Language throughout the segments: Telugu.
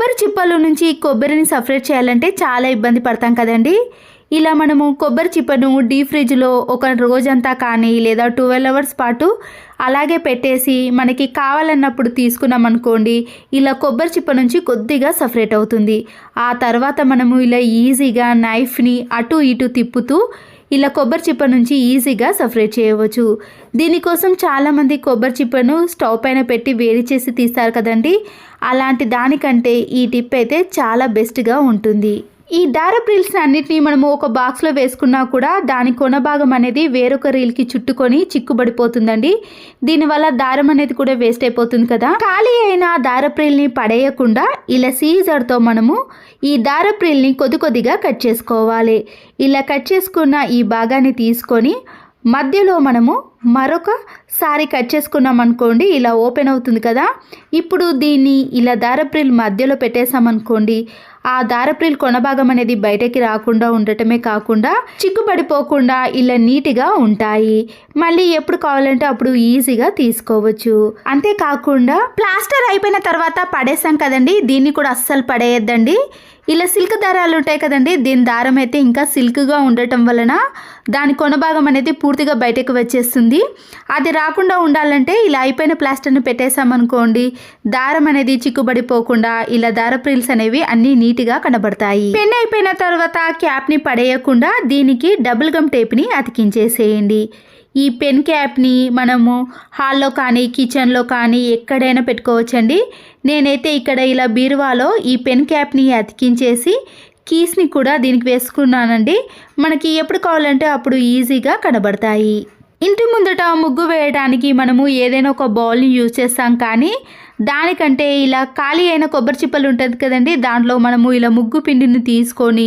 కొబ్బరి చిప్పల నుంచి కొబ్బరిని సపరేట్ చేయాలంటే చాలా ఇబ్బంది పడతాం కదండి. ఇలా మనము కొబ్బరి చిప్పను డీప్ ఫ్రిడ్జ్లో ఒక రోజంతా కానీ లేదా 12 అవర్స్ పాటు అలాగే పెట్టేసి మనకి కావాలన్నప్పుడు తీసుకున్నాం అనుకోండి, ఇలా కొబ్బరి చిప్ప నుంచి కొద్దిగా సపరేట్ అవుతుంది. ఆ తర్వాత మనము ఇలా ఈజీగా నైఫ్ని అటు ఇటు తిప్పుతూ ఇలా కొబ్బరి చిప్ప నుంచి ఈజీగా సపరేట్ చేయవచ్చు. దీనికోసం చాలామంది కొబ్బరి చిప్పను స్టవ్ పైన పెట్టి వేడి చేసి తీస్తారు కదండి. అలాంటి దానికంటే ఈ టిప్ అయితే చాలా బెస్ట్గా ఉంటుంది. ఈ దారపు రీల్స్ అన్నిటినీ మనము ఒక బాక్స్లో వేసుకున్నా కూడా దాని కొన భాగం అనేది వేరొక రీల్కి చుట్టుకొని చిక్కుబడిపోతుందండి. దీనివల్ల దారం అనేది కూడా వేస్ట్ అయిపోతుంది కదా. ఖాళీ అయిన దారపు రీల్ని పడేయకుండా ఇలా సీజర్తో మనము ఈ దారపు రీల్ని కొద్దిగా కట్ చేసుకోవాలి. ఇలా కట్ చేసుకున్న ఈ భాగాన్ని తీసుకొని మధ్యలో మనము మరొకసారి కట్ చేసుకున్నాం అనుకోండి, ఇలా ఓపెన్ అవుతుంది కదా. ఇప్పుడు దీన్ని ఇలా దారపు రీల్ మధ్యలో పెట్టేసామనుకోండి, ఆ దారపు రీల్ కొన భాగం అనేది బయటకి రాకుండా ఉండటమే కాకుండా చిక్కుపడిపోకుండా ఇలా నీట్గా ఉంటాయి. మళ్ళీ ఎప్పుడు కావాలంటే అప్పుడు ఈజీగా తీసుకోవచ్చు. అంతేకాకుండా ప్లాస్టర్ అయిపోయిన తర్వాత పడేసాం కదండి, దీన్ని కూడా అస్సలు పడేయద్దండి. ఇలా సిల్క్ దారాలు ఉంటాయి కదండి, దీని దారం అయితే ఇంకా సిల్క్గా ఉండటం వలన దాని కొన భాగం అనేది పూర్తిగా బయటకు వచ్చేస్తుంది. అది రాకుండా ఉండాలంటే ఇలా అయిపోయిన ప్లాస్టర్ని పెట్టేసామనుకోండి, దారం అనేది చిక్కుబడిపోకుండా ఇలా దారపు రీల్స్ అనేవి అన్నీ నీట్గా కనబడతాయి. పెన్ అయిపోయిన తర్వాత క్యాప్ని పడేయకుండా దీనికి డబుల్ గమ్ టేప్ని అతికించేసేయండి. ఈ పెన్ క్యాప్ని మనము హాల్లో కానీ కిచెన్లో కానీ ఎక్కడైనా పెట్టుకోవచ్చండి. నేనైతే ఇక్కడ ఇలా బీరువాలో ఈ పెన్ క్యాప్ని అతికించేసి కీస్ని కూడా దీనికి వేసుకున్నానండి. మనకి ఎప్పుడు కావాలంటే అప్పుడు ఈజీగా కనబడతాయి. ఇంటి ముందట ముగ్గు వేయడానికి మనము ఏదైనా ఒక బౌల్ని యూజ్ చేస్తాం, కానీ దానికంటే ఇలా ఖాళీ అయిన కొబ్బరి చిప్పలు ఉంటుంది కదండి, దాంట్లో మనము ఇలా ముగ్గు పిండిని తీసుకొని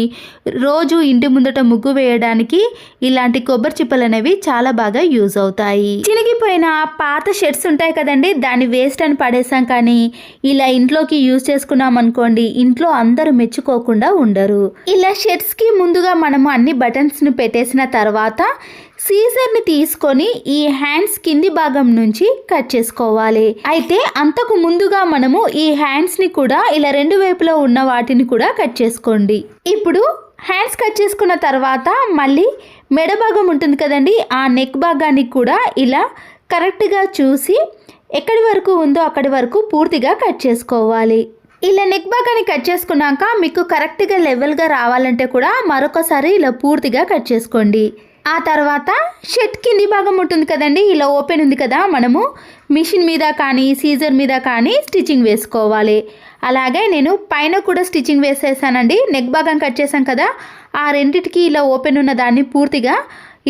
రోజు ఇంటి ముందట ముగ్గు వేయడానికి ఇలాంటి కొబ్బరి చిప్పలు అనేవి చాలా బాగా యూజ్ అవుతాయి. చినిగిపోయిన పాత షర్ట్స్ ఉంటాయి కదండి, దాన్ని వేస్ట్ అని పడేసాం, కానీ ఇలా ఇంట్లోకి యూజ్ చేసుకున్నాం అనుకోండి, ఇంట్లో అందరూ మెచ్చుకోకుండా ఉండరు. ఇలా షర్ట్స్కి ముందుగా మనము అన్ని బటన్స్ని పెట్టేసిన తర్వాత సీజర్ని తీసుకొని ఈ హ్యాండ్స్ కింది భాగం నుంచి కట్ చేసుకోవాలి. అయితే అంతకు ముందుగా మనము ఈ హ్యాండ్స్ని కూడా ఇలా రెండు వైపులో ఉన్న వాటిని కూడా కట్ చేసుకోండి. ఇప్పుడు హ్యాండ్స్ కట్ చేసుకున్న తర్వాత మళ్ళీ మెడ భాగం ఉంటుంది కదండి, ఆ నెక్ భాగాన్ని కూడా ఇలా కరెక్ట్గా చూసి ఎక్కడి వరకు ఉందో అక్కడి వరకు పూర్తిగా కట్ చేసుకోవాలి. ఇలా నెక్ భాగాన్ని కట్ చేసుకున్నాక మీకు కరెక్ట్గా లెవెల్గా రావాలంటే కూడా మరొకసారి ఇలా పూర్తిగా కట్ చేసుకోండి. ఆ తర్వాత షర్ట్ కింది భాగం ఉంటుంది కదండి, ఇలా ఓపెన్ ఉంది కదా, మనము మిషన్ మీద కానీ సీజర్ మీద కానీ స్టిచ్చింగ్ వేసుకోవాలి. అలాగే నేను పైన కూడా స్టిచ్చింగ్ వేసేసానండి. నెక్ భాగం కట్ చేసాం కదా, ఆ రెండిటికి ఇలా ఓపెన్ ఉన్న దాన్ని పూర్తిగా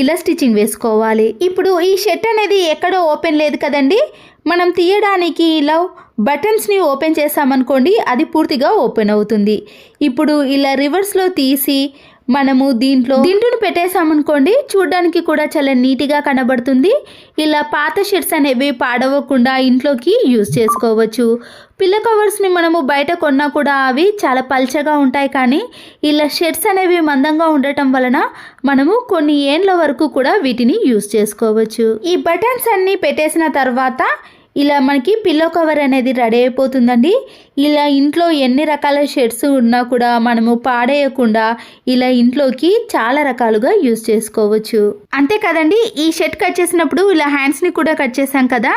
ఇలా స్టిచ్చింగ్ వేసుకోవాలి. ఇప్పుడు ఈ షర్ట్ అనేది ఎక్కడో ఓపెన్ లేదు కదండి, మనం తీయడానికి ఇలా బటన్స్ని ఓపెన్ చేసామనుకోండి, అది పూర్తిగా ఓపెన్ అవుతుంది. ఇప్పుడు ఇలా రివర్స్లో తీసి మనము దీంట్లో దిండును పెట్టేసామనుకోండి, చూడడానికి కూడా చాలా నీట్గా కనబడుతుంది. ఇలా పాత షర్ట్స్ అనేవి పాడవకుండా ఇంట్లోకి యూజ్ చేసుకోవచ్చు. పిల్ల కవర్స్ని మనము బయట కొన్నా కూడా అవి చాలా పల్చగా ఉంటాయి, కానీ ఇలా షర్ట్స్ అనేవి మందంగా ఉండటం వలన మనము కొన్ని ఏండ్ల వరకు కూడా వీటిని యూజ్ చేసుకోవచ్చు. ఈ బటన్స్ అన్నీ పెట్టేసిన తర్వాత ఇలా మనకి పిల్లో కవర్ అనేది రెడీ అయిపోతుందండి. ఇలా ఇంట్లో ఎన్ని రకాల షర్ట్స్ ఉన్నా కూడా మనము పాడేయకుండా ఇలా ఇంట్లోకి చాలా రకాలుగా యూజ్ చేసుకోవచ్చు. అంతే కదండి, ఈ షర్ట్ కట్ చేసినప్పుడు ఇలా హ్యాండ్స్ని కూడా కట్ చేసాం కదా,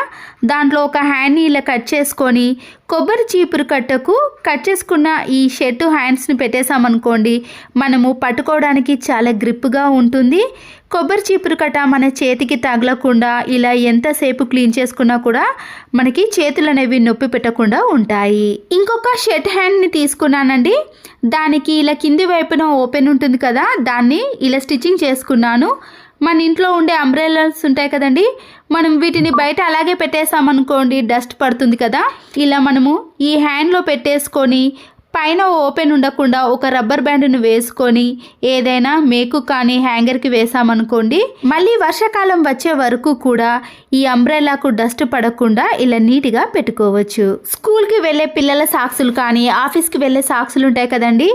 దాంట్లో ఒక హ్యాండ్ని ఇలా కట్ చేసుకొని కొబ్బరి చీపురు కట్టకు కట్ చేసుకున్న ఈ షర్టు హ్యాండ్స్ని పెట్టేసామనుకోండి, మనము పట్టుకోవడానికి చాలా గ్రిప్గా ఉంటుంది. కొబ్బరి చీపురు కట్ట మన చేతికి తగలకుండా ఇలా ఎంతసేపు క్లీన్ చేసుకున్నా కూడా మనకి చేతులు అనేవి నొప్పి పెట్టకుండా ఉంటాయి. ఇంకొక షర్ట్ హ్యాండ్ని తీసుకున్నానండి, దానికి ఇలా కింది వైపున ఓపెన్ ఉంటుంది కదా, దాన్ని ఇలా స్టిచ్చింగ్ చేసుకున్నాను. మన ఇంట్లో ఉండే అంబ్రెల్లాస్ ఉంటాయి కదండి, మనం వీటిని బయట అలాగే పెట్టేసామనుకోండి, డస్ట్ పడుతుంది కదా, ఇలా మనము ఈ హ్యాండ్లో పెట్టేసుకొని పైన ఓపెన్ ఉండకుండా ఒక రబ్బర్ బ్యాండ్ను వేసుకొని ఏదైనా మేకు కానీ హ్యాంగర్కి వేసామనుకోండి, మళ్ళీ వర్షాకాలం వచ్చే వరకు కూడా ఈ అంబ్రెల్లాకు డస్ట్ పడకుండా ఇలా నీట్గా పెట్టుకోవచ్చు. స్కూల్కి వెళ్ళే పిల్లల సాక్సులు కానీ ఆఫీస్కి వెళ్ళే సాక్సులు ఉంటాయి కదండి,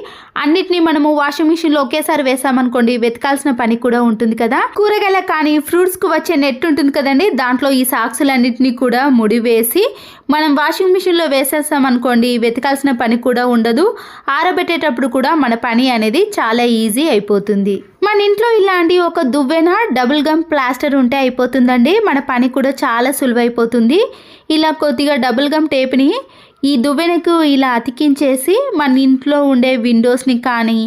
అన్నిటినీ మనము వాషింగ్ మిషన్లో ఒకేసారి వేసామనుకోండి, వెతకాల్సిన పని కూడా ఉంటుంది కదా. కూరగాయలకు కానీ ఫ్రూట్స్కు వచ్చే నెట్ ఉంటుంది కదండి, దాంట్లో ఈ సాక్సులన్నిటినీ కూడా ముడి వేసి మనం వాషింగ్ మిషన్లో వేసేస్తాం అనుకోండి, వెతకాల్సిన పని కూడా ఉండదు. ఆరబెట్టేటప్పుడు కూడా మన పని అనేది చాలా ఈజీ అయిపోతుంది. మన ఇంట్లో ఇలాంటి ఒక దువ్వెన డబుల్ గమ్ ప్లాస్టర్ ఉంటే అయిపోతుందండి. మన పని కూడా చాలా సులువైపోతుంది. ఇలా కొద్దిగా డబుల్ గమ్ టేప్ని ఈ దువ్వెనకు ఇలా అతికించేసి మన ఇంట్లో ఉండే విండోస్ని కానీ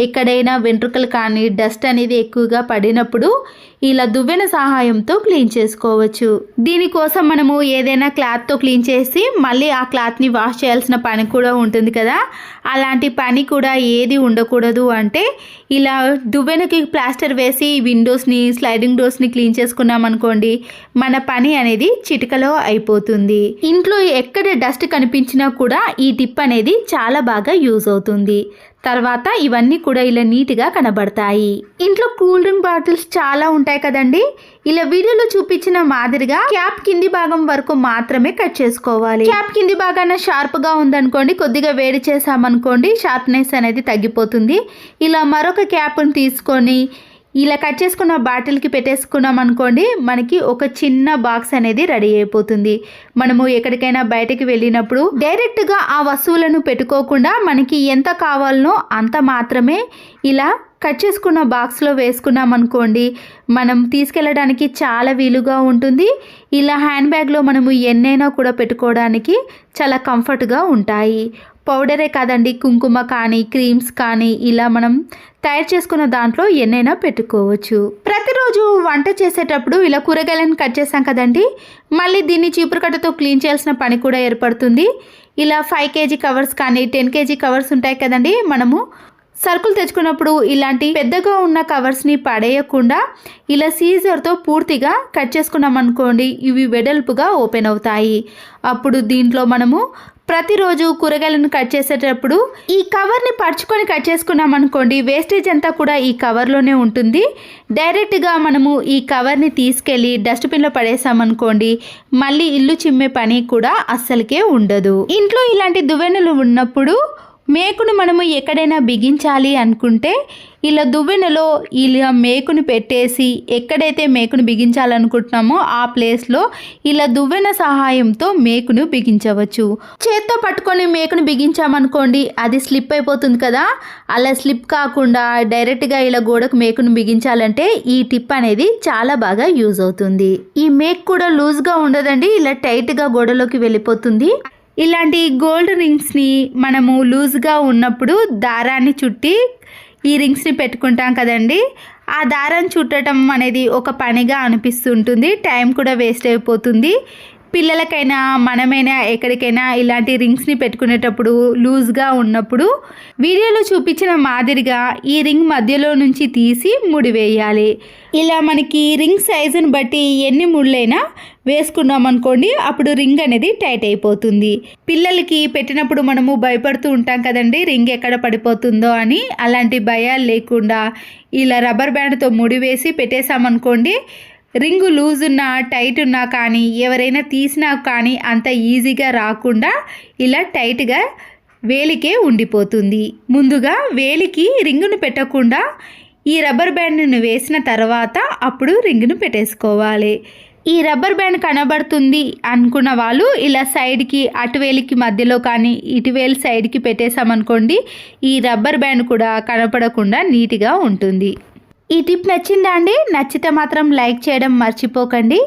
ఎక్కడైనా వెంట్రుకలు కానీ డస్ట్ అనేది ఎక్కువగా పడినప్పుడు ఇలా దువ్వెన సహాయంతో క్లీన్ చేసుకోవచ్చు. దీనికోసం మనము ఏదైనా క్లాత్తో క్లీన్ చేసి మళ్ళీ ఆ క్లాత్ని వాష్ చేయాల్సిన పని కూడా ఉంటుంది కదా, అలాంటి పని కూడా ఏది ఉండకూడదు అంటే ఇలా దువ్వెనకి ప్లాస్టర్ వేసి విండోస్ని స్లైడింగ్ డోర్స్ని క్లీన్ చేసుకున్నాం అనుకోండి, మన పని అనేది చిటికలో అయిపోతుంది. ఇంట్లో ఎక్కడ డస్ట్ కనిపించినా కూడా ఈ టిప్ అనేది చాలా బాగా యూజ్ అవుతుంది. తర్వాత ఇవన్నీ కూడా ఇలా నీట్గా కనబడతాయి. ఇంట్లో కూల్ డ్రింక్ బాటిల్స్ చాలా ఉంటాయి కదండి, ఇలా వీడియోలో చూపించిన మాదిరిగా క్యాప్ కింది భాగం వరకు మాత్రమే కట్ చేసుకోవాలి. క్యాప్ కింది భాగాన షార్ప్గా ఉందనుకోండి, కొద్దిగా వేడి చేసామనుకోండి షార్ప్నెస్ అనేది తగ్గిపోతుంది. ఇలా మరొక క్యాప్ని తీసుకొని ఇలా కట్ చేసుకున్న బాటిల్కి పెట్టేసుకున్నాం అనుకోండి, మనకి ఒక చిన్న బాక్స్ అనేది రెడీ అయిపోతుంది. మనము ఎక్కడికైనా బయటకు వెళ్ళినప్పుడు డైరెక్ట్గా ఆ వస్తువులను పెట్టుకోకుండా మనకి ఎంత కావాలనో అంత మాత్రమే ఇలా కట్ చేసుకున్న బాక్స్లో వేసుకున్నాం అనుకోండి, మనం తీసుకెళ్ళడానికి చాలా వీలుగా ఉంటుంది. ఇలా హ్యాండ్ బ్యాగ్లో మనము ఎన్నైనా కూడా పెట్టుకోవడానికి చాలా కంఫర్ట్గా ఉంటాయి. పౌడరే కాదండి, కుంకుమ కానీ క్రీమ్స్ కానీ ఇలా మనం తయారు చేసుకున్న దాంట్లో ఎన్నైనా పెట్టుకోవచ్చు. ప్రతిరోజు వంట చేసేటప్పుడు ఇలా కూరగాయలను కట్ చేసాం కదండి, మళ్ళీ దీన్ని చీపురు కట్టతో క్లీన్ చేయాల్సిన పని కూడా ఏర్పడుతుంది. ఇలా 5 kg కవర్స్ కానీ 10 kg కవర్స్ ఉంటాయి కదండి, మనము సరుకులు తెచ్చుకున్నప్పుడు ఇలాంటి పెద్దగా ఉన్న కవర్స్ని పడేయకుండా ఇలా సీజర్తో పూర్తిగా కట్ చేసుకున్నాం అనుకోండి, ఇవి వెడల్పుగా ఓపెన్ అవుతాయి. అప్పుడు దీంట్లో మనము ప్రతిరోజు కూరగాయలను కట్ చేసేటప్పుడు ఈ కవర్ని పరుచుకొని కట్ చేసుకున్నాం అనుకోండి, వేస్టేజ్ అంతా కూడా ఈ కవర్లోనే ఉంటుంది. డైరెక్ట్గా మనము ఈ కవర్ని తీసుకెళ్ళి డస్ట్బిన్లో పడేసామనుకోండి, మళ్ళీ ఇల్లు చిమ్మే పని కూడా అస్సలకే ఉండదు. ఇంట్లో ఇలాంటి దువ్వెనలు ఉన్నప్పుడు మేకును మనము ఎక్కడైనా బిగించాలి అనుకుంటే ఇలా దువ్వెనలో ఇలా మేకుని పెట్టేసి ఎక్కడైతే మేకును బిగించాలనుకుంటున్నామో ఆ ప్లేస్లో ఇలా దువ్వెన సహాయంతో మేకును బిగించవచ్చు. చేత్తో పట్టుకొని మేకును బిగించామనుకోండి, అది స్లిప్ అయిపోతుంది కదా, అలా స్లిప్ కాకుండా డైరెక్ట్గా ఇలా గోడకు మేకును బిగించాలంటే ఈ టిప్ అనేది చాలా బాగా యూజ్ అవుతుంది. ఈ మేక్ కూడా లూజ్గా ఉండదండి, ఇలా టైట్గా గోడలోకి వెళ్ళిపోతుంది. ఇలాంటి గోల్డ్ రింగ్స్ని మనము లూజ్గా ఉన్నప్పుడు దారాన్ని చుట్టి ఈ రింగ్స్ని పెట్టుకుంటాం కదండి, ఆ దారాన్ని చుట్టడం అనేది ఒక పనిగా అనిపిస్తుంటుంది, టైం కూడా వేస్ట్ అయిపోతుంది. పిల్లలకైనా మనమైనా ఎక్కడికైనా ఇలాంటి రింగ్స్ని పెట్టుకునేటప్పుడు లూజ్గా ఉన్నప్పుడు వీడియోలో చూపించిన మాదిరిగా ఈ రింగ్ మధ్యలో నుంచి తీసి ముడి వేయాలి. ఇలా మనకి రింగ్ సైజుని బట్టి ఎన్ని ముళ్ళైనా వేసుకున్నాం అనుకోండి, అప్పుడు రింగ్ అనేది టైట్ అయిపోతుంది. పిల్లలకి పెట్టినప్పుడు మనము భయపడుతూ ఉంటాం కదండి, రింగ్ ఎక్కడ పడిపోతుందో అని. అలాంటి భయాలు లేకుండా ఇలా రబ్బర్ బ్యాండ్తో ముడి వేసి పెట్టేసామనుకోండి, రింగు లూజ్ ఉన్నా టైట్ ఉన్నా కానీ ఎవరైనా తీసినా కానీ అంత ఈజీగా రాకుండా ఇలా టైట్గా వేలికే ఉండిపోతుంది. ముందుగా వేలికి రింగును పెట్టకుండా ఈ రబ్బర్ బ్యాండ్ను వేసిన తర్వాత అప్పుడు రింగును పెట్టేసుకోవాలి. ఈ రబ్బర్ బ్యాండ్ కనబడుతుంది అనుకున్న వాళ్ళు ఇలా సైడ్కి అటువేలికి మధ్యలో కానీ ఇటువేలి సైడ్కి పెట్టేసామనుకోండి, ఈ రబ్బర్ బ్యాండ్ కూడా కనపడకుండా నీట్గా ఉంటుంది. ఈ టిప్ నచ్చిందా అండి? నచ్చితే మాత్రం లైక్ చేయడం మర్చిపోకండి.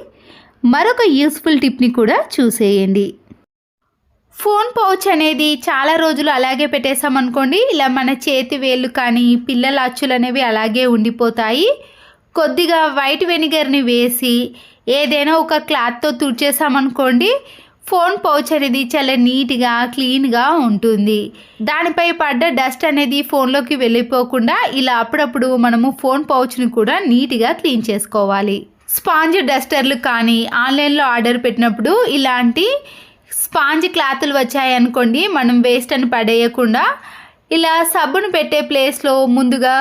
మరొక యూస్ఫుల్ టిప్ని కూడా చూసేయండి. ఫోన్ పౌచ్ అనేది చాలా రోజులు అలాగే పెట్టేసామనుకోండి, ఇలా మన చేతి వేళ్ళు కానీ పిల్లల అచ్చులు అనేవి అలాగే ఉండిపోతాయి. కొద్దిగా వైట్ వెనిగర్ని వేసి ఏదైనా ఒక క్లాత్తో తుడిచేసామనుకోండి, ఫోన్ పౌచ్ అనేది చాలా నీట్గా క్లీన్గా ఉంటుంది. దానిపై పడ్డ డస్ట్ అనేది ఫోన్లోకి వెళ్ళిపోకుండా ఇలా అప్పుడప్పుడు మనము ఫోన్ పౌచ్ని కూడా నీట్గా క్లీన్ చేసుకోవాలి. స్పాంజ్ డస్టర్లు కానీ ఆన్లైన్లో ఆర్డర్ పెట్టినప్పుడు ఇలాంటి స్పాంజ్ క్లాతులు వచ్చాయనుకోండి, మనం వేస్ట్ అని పడేయకుండా ఇలా సబ్బును పెట్టే ప్లేస్లో ముందుగా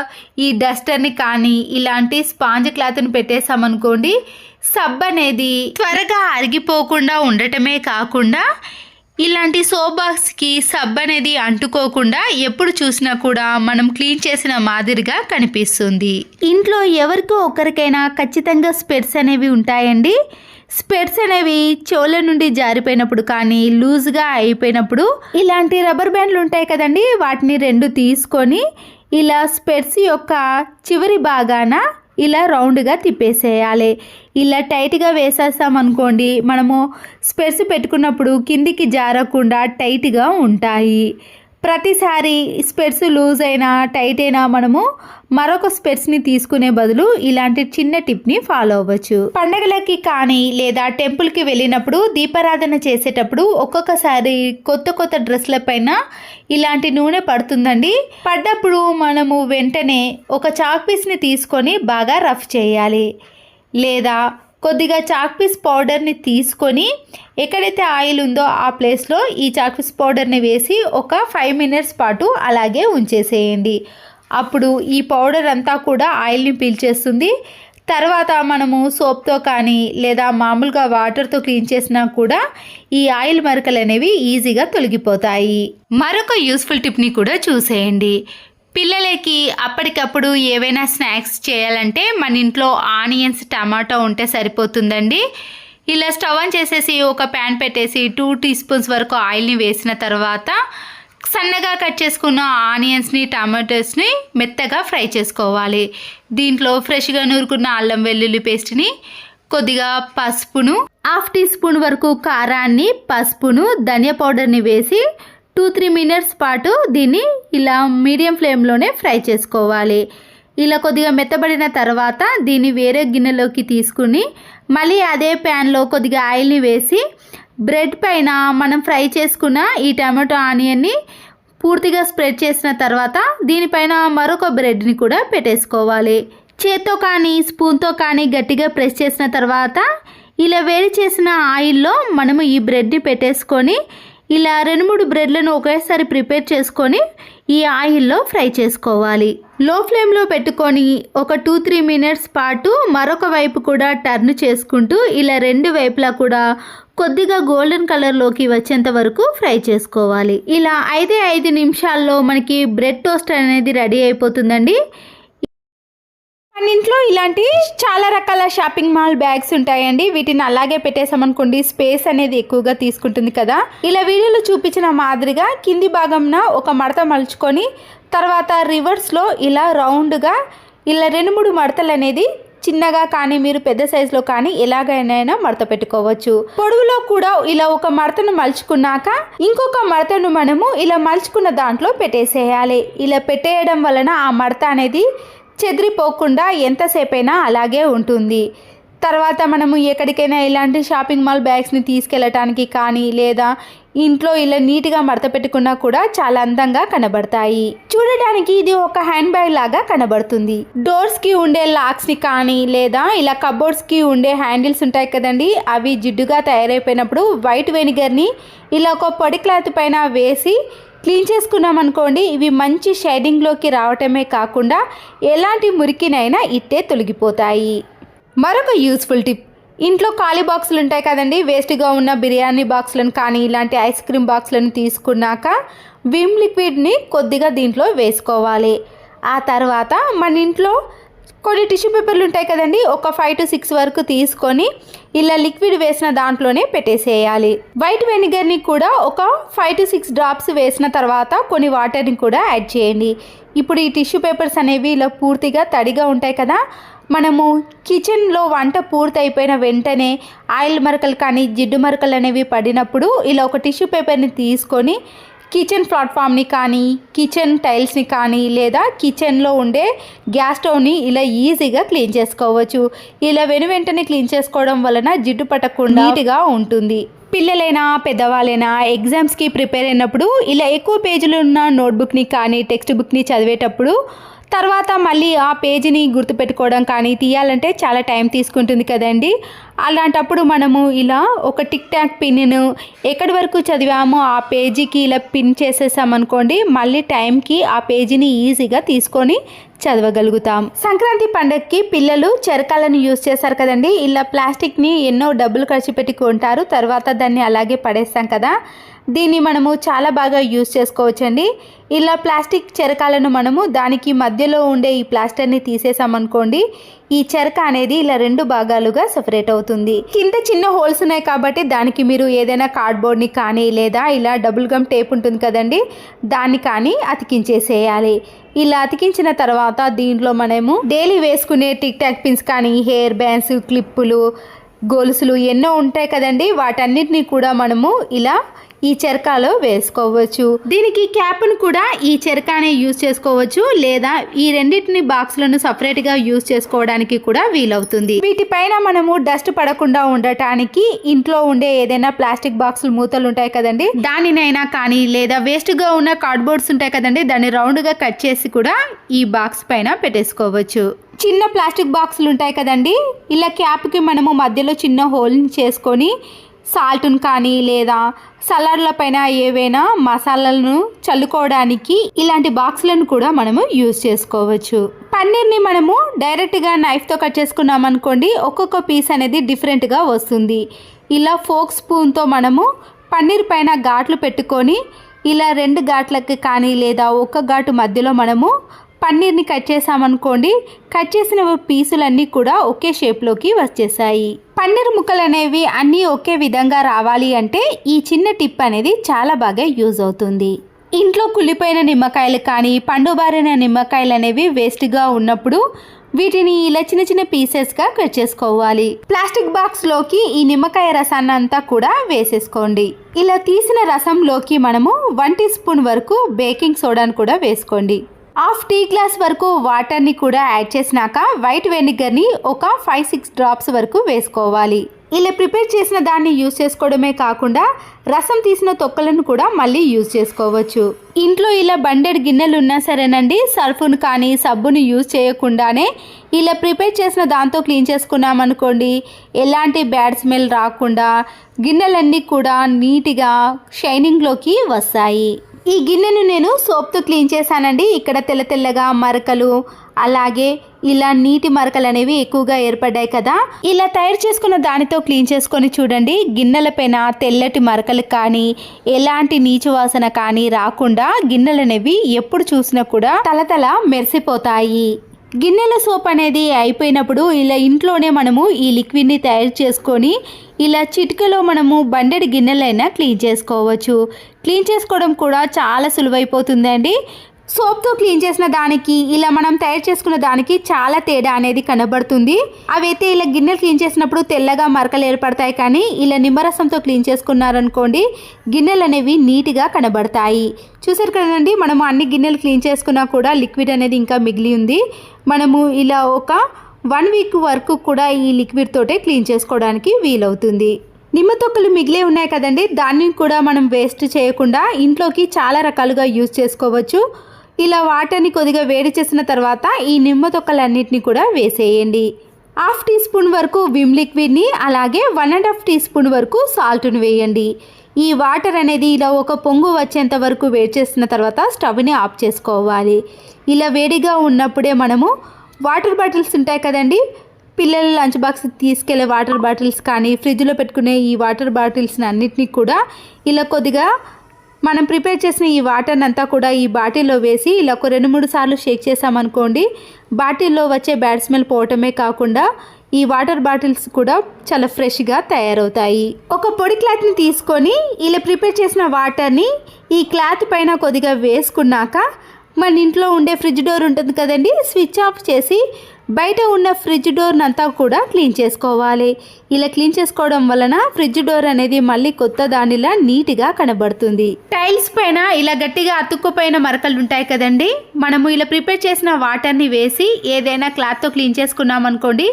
ఈ డస్టర్ని కానీ ఇలాంటి స్పాంజ్ క్లాత్ని పెట్టేసామనుకోండి, సబ్బు అనేది త్వరగా అరిగిపోకుండా ఉండటమే కాకుండా ఇలాంటి సోప్ బాక్స్కి సబ్బు అనేది అంటుకోకుండా ఎప్పుడు చూసినా కూడా మనం క్లీన్ చేసిన మాదిరిగా కనిపిస్తుంది. ఇంట్లో ఎవరికో ఒకరికైనా ఖచ్చితంగా స్పెట్స్ అనేవి ఉంటాయండి. స్పెట్స్ అనేవి చెవుల నుండి జారిపోయినప్పుడు కానీ లూజ్గా అయిపోయినప్పుడు ఇలాంటి రబ్బర్ బ్యాండ్లు ఉంటాయి కదండి, వాటిని 2 తీసుకొని ఇలా స్పెట్స్ యొక్క చివరి భాగాన ఇలా రౌండ్గా తిప్పేసేయాలి. ఇలా టైట్గా వేసేస్తామనుకోండి, మనము స్పెట్స్ పెట్టుకున్నప్పుడు కిందికి జారకుండా టైట్గా ఉంటాయి. ప్రతిసారి స్పెట్స్ లూజ్ అయినా టైట్ అయినా మనము మరొక స్పెట్స్ని తీసుకునే బదులు ఇలాంటి చిన్న టిప్ని ఫాలో అవ్వచ్చు. పండగలకి కానీ లేదా టెంపుల్కి వెళ్ళినప్పుడు దీపారాధన చేసేటప్పుడు ఒక్కొక్కసారి కొత్త డ్రెస్ల పైన ఇలాంటి నూనె పడుతుందండి. పడ్డప్పుడు మనము వెంటనే ఒక చాక్ పీస్ని తీసుకొని బాగా రఫ్ చేయాలి, లేదా కొద్దిగా చాక్ పీస్ పౌడర్ని తీసుకొని ఎక్కడైతే ఆయిల్ ఉందో ఆ ప్లేస్లో ఈ చాక్ పీస్ పౌడర్ని వేసి ఒక 5 మినిట్స్ పాటు అలాగే ఉంచేసేయండి. అప్పుడు ఈ పౌడర్ అంతా కూడా ఆయిల్ని పీల్చేస్తుంది. తర్వాత మనము సోప్తో కానీ లేదా మామూలుగా వాటర్తో క్లీన్ చేసినా కూడా ఈ ఆయిల్ మరకలు అనేవి ఈజీగా తొలగిపోతాయి. మరొక యూస్ఫుల్ టిప్ని కూడా చూసేయండి. పిల్లలకి అప్పటికప్పుడు ఏవైనా స్నాక్స్ చేయాలంటే మన ఇంట్లో ఆనియన్స్, టమాటో ఉంటే సరిపోతుందండి. ఇలా స్టవ్ ఆన్ చేసేసి ఒక ప్యాన్ పెట్టేసి 2 టీ స్పూన్స్ వరకు ఆయిల్ని వేసిన తర్వాత సన్నగా కట్ చేసుకున్న ఆనియన్స్ని, టమాటోస్ని మెత్తగా ఫ్రై చేసుకోవాలి. దీంట్లో ఫ్రెష్గా నూరుకున్న అల్లం వెల్లుల్లి పేస్ట్ని, కొద్దిగా పసుపును, 1/2 టీ స్పూన్ వరకు కారాన్ని, పసుపును, ధనియా పౌడర్ని వేసి 2-3 మినిట్స్ పాటు దీన్ని ఇలా మీడియం ఫ్లేమ్లోనే ఫ్రై చేసుకోవాలి. ఇలా కొద్దిగా మెత్తబడిన తర్వాత దీన్ని వేరే గిన్నెలోకి తీసుకుని మళ్ళీ అదే ప్యాన్లో కొద్దిగా ఆయిల్ని వేసి బ్రెడ్ పైన మనం ఫ్రై చేసుకున్న ఈ టమాటో ఆనియన్ని పూర్తిగా స్ప్రెడ్ చేసిన తర్వాత దీనిపైన మరొక బ్రెడ్ని కూడా పెట్టేసుకోవాలి. చేత్తో కానీ స్పూన్తో కానీ గట్టిగా ప్రెస్ చేసిన తర్వాత ఇలా వేడి చేసిన ఆయిల్లో మనము ఈ బ్రెడ్ని పెట్టేసుకొని ఇలా 2-3 బ్రెడ్లను ఒకేసారి ప్రిపేర్ చేసుకొని ఈ ఆయిల్లో ఫ్రై చేసుకోవాలి. లో ఫ్లేమ్లో పెట్టుకొని ఒక 2-3 మినిట్స్ పాటు మరొక వైపు కూడా టర్న్ చేసుకుంటూ ఇలా 2 వైపులా కూడా కొద్దిగా గోల్డెన్ కలర్లోకి వచ్చేంత వరకు ఫ్రై చేసుకోవాలి. ఇలా 5 నిమిషాల్లో మనకి బ్రెడ్ టోస్ట్ అనేది రెడీ అయిపోతుందండి. మన ఇంట్లో ఇలాంటి చాలా రకాల షాపింగ్ మాల్ బ్యాగ్స్ ఉంటాయండి. వీటిని అలాగే పెట్టేసామనుకోండి స్పేస్ అనేది ఎక్కువగా తీసుకుంటుంది కదా. ఇలా వీడియోలో చూపించిన మాదిరిగా కింది భాగంన ఒక మడత మలుచుకొని తర్వాత రివర్స్లో ఇలా రౌండ్గా ఇలా 2-3 మడతలు అనేది చిన్నగా కానీ మీరు పెద్ద సైజులో కానీ ఎలాగైనా మడత పెట్టుకోవచ్చు. పొడవులో కూడా ఇలా ఒక మడతను మలుచుకున్నాక ఇంకొక మడతను మనము ఇలా మలుచుకున్న దాంట్లో పెట్టేసేయాలి. ఇలా పెట్టేయడం వలన ఆ మడత అనేది చెదిరిపోకుండా ఎంతసేపైనా అలాగే ఉంటుంది. తర్వాత మనము ఎక్కడికైనా ఇలాంటి షాపింగ్ మాల్ బ్యాగ్స్ని తీసుకెళ్ళటానికి కానీ లేదా ఇంట్లో ఇలా నీట్గా మడత పెట్టుకున్నా కూడా చాలా అందంగా కనబడతాయి. చూడడానికి ఇది ఒక హ్యాండ్ బ్యాగ్ లాగా కనబడుతుంది. డోర్స్కి ఉండే లాక్స్ని కానీ లేదా ఇలా కబోర్డ్స్కి ఉండే హ్యాండిల్స్ ఉంటాయి కదండి, అవి జిడ్డుగా తయారైపోయినప్పుడు వైట్ వెనిగర్ని ఇలా ఒక పొడి క్లాత్ పైన వేసి క్లీన్ చేసుకున్నాం అనుకోండి, ఇవి మంచి షైనింగ్లోకి రావటమే కాకుండా ఎలాంటి మురికినైనా ఇట్టే తొలగిపోతాయి. మరొక యూస్ఫుల్ టిప్, ఇంట్లో ఖాళీ బాక్సులు ఉంటాయి కదండి, వేస్ట్గా ఉన్న బిర్యానీ బాక్సులను కానీ ఇలాంటి ఐస్ క్రీమ్ బాక్సులను తీసుకున్నాక విమ్ లిక్విడ్ని కొద్దిగా దీంట్లో వేసుకోవాలి. ఆ తర్వాత మన ఇంట్లో కొన్ని టిష్యూ పేపర్లు ఉంటాయి కదండి, ఒక 5 to 6 వరకు తీసుకొని ఇలా లిక్విడ్ వేసిన దాంట్లోనే పెట్టేసేయాలి. వైట్ వెనిగర్ని కూడా ఒక 5 to 6 డ్రాప్స్ వేసిన తర్వాత కొన్ని వాటర్ని కూడా యాడ్ చేయండి. ఇప్పుడు ఈ టిష్యూ పేపర్స్ అనేవి ఇలా పూర్తిగా తడిగా ఉంటాయి కదా, మనము కిచెన్లో వంట పూర్తి అయిపోయిన వెంటనే ఆయిల్ మరకలు కానీ జిడ్డు మరకలు అనేవి పడినప్పుడు ఇలా ఒక టిష్యూ పేపర్ని తీసుకొని కిచెన్ ప్లాట్ఫామ్ని కానీ కిచెన్ టైల్స్ని కానీ లేదా కిచెన్లో ఉండే గ్యాస్ స్టవ్ని ఇలా ఈజీగా క్లీన్ చేసుకోవచ్చు. ఇలా వెంటనే క్లీన్ చేసుకోవడం వలన జిడ్డు పట్టకుండా నీట్గా ఉంటుంది. పిల్లలైనా పెద్దవాళ్ళైనా ఎగ్జామ్స్కి ప్రిపేర్ అయినప్పుడు ఇలా ఎక్కువ పేజీలు ఉన్న నోట్బుక్ని కానీ టెక్స్ట్ బుక్ని చదివేటప్పుడు తర్వాత మళ్ళీ ఆ పేజీని గుర్తుపెట్టుకోవడం కానీ తీయాలంటే చాలా టైం తీసుకుంటుంది కదండి. అలాంటప్పుడు మనము ఇలా ఒక టిక్ టాక్ పిన్ను ఎక్కడి వరకు చదివామో ఆ పేజీకి ఇలా పిన్ చేసేసామనుకోండి, మళ్ళీ టైంకి ఆ పేజీని ఈజీగా తీసుకొని చదవగలుగుతాం. సంక్రాంతి పండుగకి పిల్లలు చెరకాలను యూజ్ చేస్తారు కదండి, ఇలా ప్లాస్టిక్ని ఎన్నో డబ్బులు ఖర్చు పెట్టి కొంటారు, తర్వాత దాన్ని అలాగే పడేస్తాం కదా. దీన్ని మనము చాలా బాగా యూజ్ చేసుకోవచ్చండి. ఇలా ప్లాస్టిక్ చెరకాలను మనము దానికి మధ్యలో ఉండే ఈ ప్లాస్టర్ని తీసేసామనుకోండి, ఈ చెరక అనేది ఇలా 2 భాగాలుగా సెపరేట్ అవుతుంది. కింద చిన్న హోల్స్ ఉన్నాయి కాబట్టి దానికి మీరు ఏదైనా కార్డ్బోర్డ్ని కానీ లేదా ఇలా డబుల్ గమ్ టేప్ ఉంటుంది కదండి, దాన్ని కానీ అతికించేసేయాలి. ఇలా అతికించిన తర్వాత దీంట్లో మనము డైలీ వేసుకునే టిక్ టాక్ పిన్స్ కానీ, హెయిర్ బ్యాండ్స్, క్లిప్పులు, గొలుసులు ఎన్నో ఉంటాయి కదండి, వాటన్నిటిని కూడా మనము ఇలా ఈ చెరకాలో వేసుకోవచ్చు. దీనికి క్యాప్ను కూడా ఈ చెరకానే యూజ్ చేసుకోవచ్చు, లేదా ఈ రెండింటిని బాక్స్లను సపరేట్గా యూజ్ చేసుకోవడానికి కూడా వీలవుతుంది. వీటిపైన మనము డస్ట్ పడకుండా ఉండటానికి ఇంట్లో ఉండే ఏదైనా ప్లాస్టిక్ బాక్సులు మూతలు ఉంటాయి కదండి, దానినైనా కానీ లేదా వేస్ట్గా ఉన్న కార్డ్బోర్డ్స్ ఉంటాయి కదండి, దాన్ని రౌండ్గా కట్ చేసి కూడా ఈ బాక్స్ పైన పెట్టేసుకోవచ్చు. చిన్న ప్లాస్టిక్ బాక్సులు ఉంటాయి కదండి, ఇలా క్యాప్కి మనము మధ్యలో చిన్న హోల్ని చేసుకొని సాల్ట్ను కానీ లేదా సలాడ్ల పైన ఏవైనా మసాలాలను చల్లుకోవడానికి ఇలాంటి బాక్సులను కూడా మనము యూజ్ చేసుకోవచ్చు. పన్నీర్ని మనము డైరెక్ట్గా నైఫ్తో కట్ చేసుకున్నాం అనుకోండి, ఒక్కొక్క పీస్ అనేది డిఫరెంట్గా వస్తుంది. ఇలా ఫోక్ స్పూన్తో మనము పన్నీర్ పైన ఘాట్లు పెట్టుకొని ఇలా 2 ఘాట్లకి కానీ లేదా ఒక్క ఘాటు మధ్యలో మనము పన్నీర్ని కట్ చేసామనుకోండి, కట్ చేసిన పీసులన్నీ కూడా ఒకే షేప్లోకి వచ్చేసాయి. పన్నీర్ ముక్కలు అనేవి అన్నీ ఒకే విధంగా రావాలి అంటే ఈ చిన్న టిప్ అనేది చాలా బాగా యూజ్ అవుతుంది. ఇంట్లో కుళ్ళిపోయిన నిమ్మకాయలు కానీ పండుబారిన నిమ్మకాయలు అనేవి వేస్ట్గా ఉన్నప్పుడు వీటిని ఇలా చిన్న చిన్న పీసెస్గా కట్ చేసుకోవాలి. ప్లాస్టిక్ బాక్స్లోకి ఈ నిమ్మకాయ రసాన్ని అంతా కూడా వేసేసుకోండి. ఇలా తీసిన రసంలోకి మనము 1 టీ స్పూన్ వరకు బేకింగ్ సోడాను కూడా వేసుకోండి. 1/2 టీ గ్లాస్ వరకు వాటర్ని కూడా యాడ్ చేసినాక వైట్ వెనిగర్ని ఒక 5-6 డ్రాప్స్ వరకు వేసుకోవాలి. ఇలా ప్రిపేర్ చేసిన దాన్ని యూజ్ చేసుకోవడమే కాకుండా రసం తీసిన తొక్కలను కూడా మళ్ళీ యూజ్ చేసుకోవచ్చు. ఇంట్లో ఇలా బండెడ్ గిన్నెలు ఉన్నా సరేనండి, సర్ఫును కానీ సబ్బును యూజ్ చేయకుండానే ఇలా ప్రిపేర్ చేసిన దాంతో క్లీన్ చేసుకున్నామనుకోండి, ఎలాంటి బ్యాడ్ స్మెల్ రాకుండా గిన్నెలన్నీ కూడా నీట్గా షైనింగ్లోకి వస్తాయి. ఈ గిన్నెను నేను సోప్తో క్లీన్ చేశానండి. ఇక్కడ తెల్ల తెల్లగా మరకలు, అలాగే ఇలా నీటి మరకలు అనేవి ఎక్కువగా ఏర్పడ్డాయి కదా, ఇలా తయారు చేసుకున్న దానితో క్లీన్ చేసుకొని చూడండి, గిన్నెలపైన తెల్లటి మరకలు కానీ ఎలాంటి నీచు వాసన కానీ రాకుండా గిన్నెలు అనేవి ఎప్పుడు చూసినా కూడా తలతల మెరిసిపోతాయి. గిన్నెల సోప్ అనేది అయిపోయినప్పుడు ఇలా ఇంట్లోనే మనము ఈ లిక్విడ్ని తయారు చేసుకొని ఇలా చిటికలో మనము బండెడ్ గిన్నెలైనా క్లీన్ చేసుకోవచ్చు. క్లీన్ చేసుకోవడం కూడా చాలా సులువైపోతుందండి. సోప్తో క్లీన్ చేసిన దానికి ఇలా మనం తయారు చేసుకున్న దానికి చాలా తేడా అనేది కనబడుతుంది. అవైతే ఇలా గిన్నెలు క్లీన్ చేసినప్పుడు తెల్లగా మరకలు ఏర్పడతాయి, కానీ ఇలా నిమ్మరసంతో క్లీన్ చేసుకున్నారనుకోండి గిన్నెలు అనేవి నీట్గా కనబడతాయి. చూసారు కదండి, మనము అన్ని గిన్నెలు క్లీన్ చేసుకున్నా కూడా లిక్విడ్ అనేది ఇంకా మిగిలి ఉంది. మనము ఇలా ఒక 1 వీక్ వరకు కూడా ఈ లిక్విడ్ తోటే క్లీన్ చేసుకోవడానికి వీలవుతుంది. నిమ్మ తొక్కలు మిగిలే ఉన్నాయి కదండి, దాన్ని కూడా మనం వేస్ట్ చేయకుండా ఇంట్లోకి చాలా రకాలుగా యూజ్ చేసుకోవచ్చు. ఇలా వాటర్ని కొద్దిగా వేడి చేసిన తర్వాత ఈ నిమ్మ తొక్కలన్నిటిని కూడా వేసేయండి. 1/2 టీ స్పూన్ వరకు విమ్ లిక్విడ్ని, అలాగే 1.5 టీ స్పూన్ వరకు సాల్ట్ను వేయండి. ఈ వాటర్ అనేది ఇలా ఒక పొంగు వచ్చేంత వరకు వేడి చేసిన తర్వాత స్టవ్ని ఆఫ్ చేసుకోవాలి. ఇలా వేడిగా ఉన్నప్పుడే మనము వాటర్ బాటిల్స్ ఉంటాయి కదండి, పిల్లల లంచ్ బాక్స్ తీసుకెళ్లే వాటర్ బాటిల్స్ కానీ ఫ్రిడ్జ్లో పెట్టుకునే ఈ వాటర్ బాటిల్స్ని అన్నిటినీ కూడా ఇలా కొద్దిగా మనం ప్రిపేర్ చేసిన ఈ వాటర్ని అంతా కూడా ఈ బాటిల్లో వేసి ఇలా ఒక 2-3 సార్లు షేక్ చేసామనుకోండి, బాటిల్లో వచ్చే బ్యాడ్ స్మెల్ పోవటమే కాకుండా ఈ వాటర్ బాటిల్స్ కూడా చాలా ఫ్రెష్గా తయారవుతాయి. ఒక పొడి క్లాత్ని తీసుకొని ఇలా ప్రిపేర్ చేసిన వాటర్ని ఈ క్లాత్ పైన కొద్దిగా వేసుకున్నాక మన ఇంట్లో ఉండే ఫ్రిడ్జ్ డోర్ ఉంటుంది కదండి, స్విచ్ ఆఫ్ చేసి బయట ఉన్న ఫ్రిడ్జ్ డోర్ని అంతా కూడా క్లీన్ చేసుకోవాలి. ఇలా క్లీన్ చేసుకోవడం వలన ఫ్రిడ్జ్ డోర్ అనేది మళ్ళీ కొత్త దానిలా నీట్గా కనబడుతుంది. టైల్స్ పైన ఇలా గట్టిగా అతుక్కుపోయిన మరకలు ఉంటాయి కదండి, మనము ఇలా ప్రిపేర్ చేసిన వాటర్ని వేసి ఏదైనా క్లాత్తో క్లీన్ చేసుకున్నాం అనుకోండి,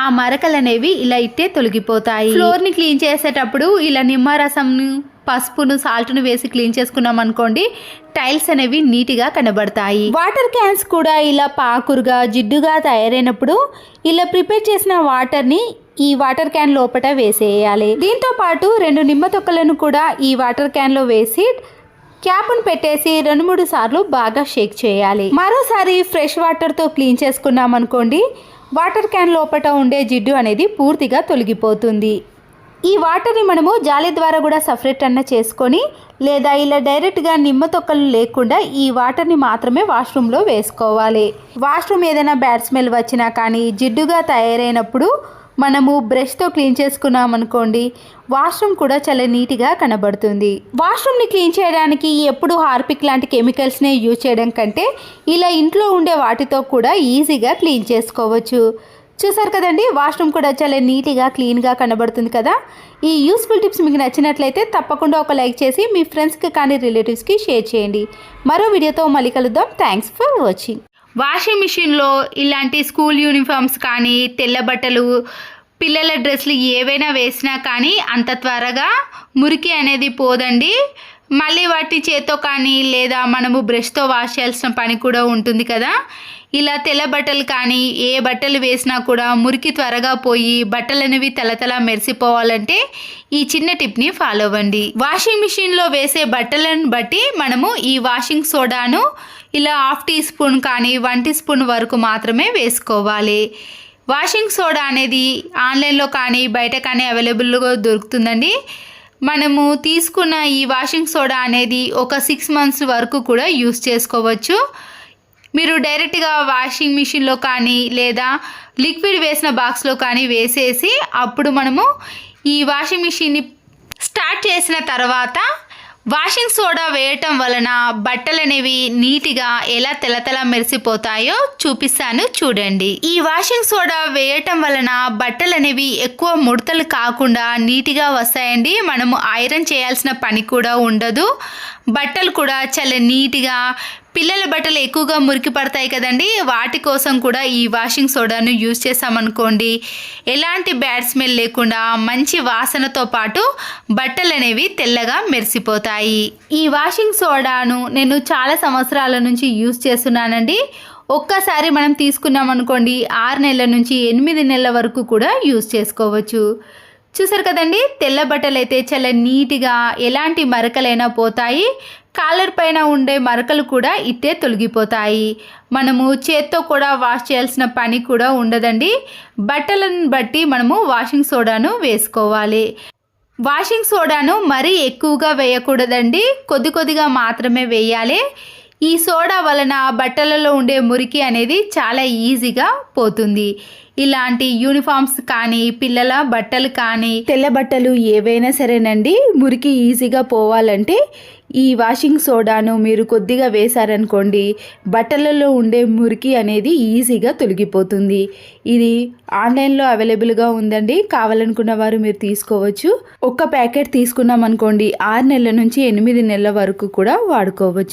ఆ మరకలు అనేవి ఇలా ఇట్టే తొలగిపోతాయి. ఫ్లోర్ని క్లీన్ చేసేటప్పుడు ఇలా నిమ్మరసంను, పసుపును, సాల్ట్ను వేసి క్లీన్ చేసుకున్నాం అనుకోండి, టైల్స్ అనేవి నీట్గా కనబడతాయి. వాటర్ క్యాన్స్ కూడా ఇలా పాకురుగా జిడ్డుగా తయారైనప్పుడు ఇలా ప్రిపేర్ చేసిన వాటర్ని ఈ వాటర్ క్యాన్ లోపల వేసేయాలి. దీంతో పాటు 2 నిమ్మ తొక్కలను కూడా ఈ వాటర్ క్యాన్లో వేసి క్యాప్ను పెట్టేసి 2-3 సార్లు బాగా షేక్ చేయాలి. మరోసారి ఫ్రెష్ వాటర్తో క్లీన్ చేసుకున్నాం అనుకోండి, వాటర్ క్యాన్ లోపల ఉండే జిడ్డు అనేది పూర్తిగా తొలగిపోతుంది. ఈ వాటర్ని మనము జాలి ద్వారా కూడా సపరేట్ అన్న చేసుకొని లేదా ఇలా డైరెక్ట్గా నిమ్మ తొక్కలు లేకుండా ఈ వాటర్ని మాత్రమే వాష్రూమ్లో వేసుకోవాలి. వాష్రూమ్ ఏదైనా బ్యాడ్ స్మెల్ వచ్చినా కానీ జిడ్డుగా తయారైనప్పుడు మనము బ్రష్తో క్లీన్ చేసుకున్నాం అనుకోండి, వాష్రూమ్ కూడా చాలా నీట్గా కనబడుతుంది. వాష్రూమ్ని క్లీన్ చేయడానికి ఎప్పుడు హార్పిక్ లాంటి కెమికల్స్నే యూజ్ చేయడం కంటే ఇలా ఇంట్లో ఉండే వాటితో కూడా ఈజీగా క్లీన్ చేసుకోవచ్చు. చూసారు కదండి, వాష్రూమ్ కూడా చాలా నీట్గా క్లీన్గా కనబడుతుంది కదా. ఈ యూస్ఫుల్ టిప్స్ మీకు నచ్చినట్లయితే తప్పకుండా ఒక లైక్ చేసి మీ ఫ్రెండ్స్కి కానీ రిలేటివ్స్కి షేర్ చేయండి. మరో వీడియోతో మళ్ళీ కలుద్దాం. Thanks for watching. వాషింగ్ మిషన్లో ఇలాంటి స్కూల్ యూనిఫామ్స్ కానీ తెల్ల బట్టలు పిల్లల డ్రెస్సులు ఏవైనా వేసినా కానీ అంత త్వరగా మురికి అనేది పోదండి. మళ్ళీ వాటి చేత్తో కానీ లేదా మనము బ్రష్తో వాష్ చేయాల్సిన పని కూడా ఉంటుంది కదా. ఇలా తెల్ల బట్టలు కానీ ఏ బట్టలు వేసినా కూడా మురికి త్వరగా పోయి బట్టలు అనేవి తలతల మెరిసిపోవాలంటే ఈ చిన్న టిప్ని ఫాలో అవ్వండి. వాషింగ్ మిషన్లో వేసే బట్టలను బట్టి మనము ఈ వాషింగ్ సోడాను ఇలా 1/2 టీ స్పూన్ కానీ 1 టీ స్పూన్ వరకు మాత్రమే వేసుకోవాలి. వాషింగ్ సోడా అనేది ఆన్లైన్లో కానీ బయట కానీ అవైలబుల్గా దొరుకుతుందండి. మనము తీసుకున్న ఈ వాషింగ్ సోడా అనేది ఒక 6 మంత్స్ వరకు కూడా యూస్ చేసుకోవచ్చు. మీరు డైరెక్ట్గా వాషింగ్ మిషన్లో కానీ లేదా లిక్విడ్ వేసిన బాక్స్లో కానీ వేసేసి అప్పుడు మనము ఈ వాషింగ్ మిషన్ని స్టార్ట్ చేసిన తర్వాత వాషింగ్ సోడా వేయటం వలన బట్టలు అనేవి నీట్గా ఎలా తెల్లతెల్ల మెరిసిపోతాయో చూపిస్తాను చూడండి. ఈ వాషింగ్ సోడా వేయటం వలన బట్టలు అనేవి ఎక్కువ ముడతలు కాకుండా నీట్గా వస్తాయండి. మనము ఐరన్ చేయాల్సిన పని కూడా ఉండదు. బట్టలు కూడా చాలా నీట్గా, పిల్లల బట్టలు ఎక్కువగా మురికి పడతాయి కదండి, వాటి కోసం కూడా ఈ వాషింగ్ సోడాను యూజ్ చేసామనుకోండి ఎలాంటి బ్యాడ్ స్మెల్ లేకుండా మంచి వాసనతో పాటు బట్టలు అనేవి తెల్లగా మెరిసిపోతాయి. ఈ వాషింగ్ సోడాను నేను చాలా సంవత్సరాల నుంచి యూజ్ చేస్తున్నానండి. ఒక్కసారి మనం తీసుకున్నాం అనుకోండి 6 నెలల నుంచి 8 నెలల వరకు కూడా యూజ్ చేసుకోవచ్చు. చూసారు కదండి, తెల్ల బట్టలు అయితే చాలా నీట్గా ఎలాంటి మరకలైనా పోతాయి. కాలర్ పైన ఉండే మరకలు కూడా ఇట్టే తొలగిపోతాయి. మనము చేత్తో కూడా వాష్ చేయాల్సిన పని కూడా ఉండదండి. బట్టలను బట్టి మనము వాషింగ్ సోడాను వేసుకోవాలి. వాషింగ్ సోడాను మరీ ఎక్కువగా వేయకూడదండి, కొద్ది కొద్దిగా మాత్రమే వేయాలి. ఈ సోడా వలన బట్టలలో ఉండే మురికి అనేది చాలా ఈజీగా పోతుంది. ఇలాంటి యూనిఫామ్స్ కానీ పిల్లల బట్టలు కానీ తెల్ల బట్టలు ఏవైనా సరేనండి, మురికి ఈజీగా పోవాలంటే ఈ వాషింగ్ సోడాను మీరు కొద్దిగా వేశారనుకోండి బట్టలలో ఉండే మురికి అనేది ఈజీగా తొలగిపోతుంది. ఇది ఆన్లైన్లో అవైలబుల్గా ఉందండి, కావాలనుకున్న వారు మీరు తీసుకోవచ్చు. ఒక్క ప్యాకెట్ తీసుకున్నాం అనుకోండి 6 నెలల నుంచి 8 నెలల వరకు కూడా వాడుకోవచ్చు.